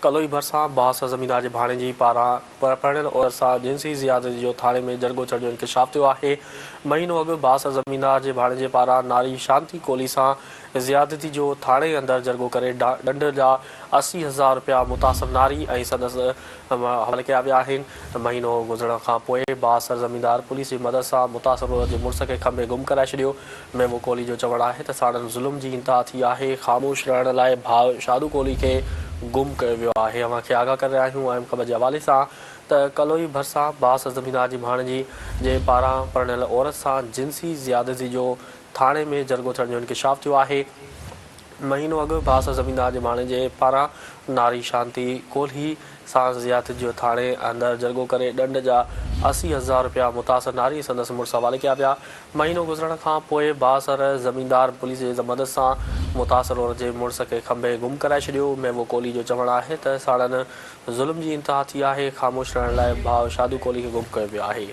कलोई भरिसां बास ज़मींदार जे भाणे जी पारां परणियल औरत सां जिंसी ज़ियादती जो थाणे में जरगो चढ़ जो इंकशाफ थियो आहे। महीनो अॻु बास ज़मींदार जे भाणे जे पारां नारी शांति कोहली सां ज़ियादती जो थाणे अंदरि जरगो करे ॾंड जा 80,000 रुपया मुतासिर नारी ऐं संदसि हवाले कया विया आहिनि। महीनो गुज़रण खां पोइ बास ज़मींदार पुलिस जी मदद सां मुतासिर औरत जे मुड़ुस खे खंभे गुम कराए छॾियो। महबूब कोहली जो चवणु आहे त साणनि ज़ुल्म जी इंतहा थी आहे। ख़ामोश रहण लाइ भाउ शादू कोहली खे गुम कयो वियो आहे। अव्हांखे आगाह करे रहिया आहियूं अहम ख़बर जे हवाले सां त कलोई भरिसां बास ज़मींदार जी भाणजी जे पारां परणियल औरत सां जिंसी ज़ियादती जो थाणे में जरगो थियण जो इंकशाफ थियो आहे। महीनो अॻु बास ज़मींदार जे भाणे जे पारां नारी शांति कोहली सां ज़ियादती जो थाणे अंदरि जरगो करे ॾंड जा 80,000 रुपया मुतासिर नारी संदसि मुड़ुस हवाले कया विया। महीनो गुज़रण खां पोइ बासर ज़मींदार पुलिस जे मदद सां मुतासिर औरत जे मुड़ुस खे खंभे गुम कराए छॾियो। महबूब कोहली जो चवणु आहे त साणनि ज़ुल्म जी इंतहा थी आहे। ख़ामोश रहण लाइ भाउ शादू कोहली खे गुम कयो वियो आहे।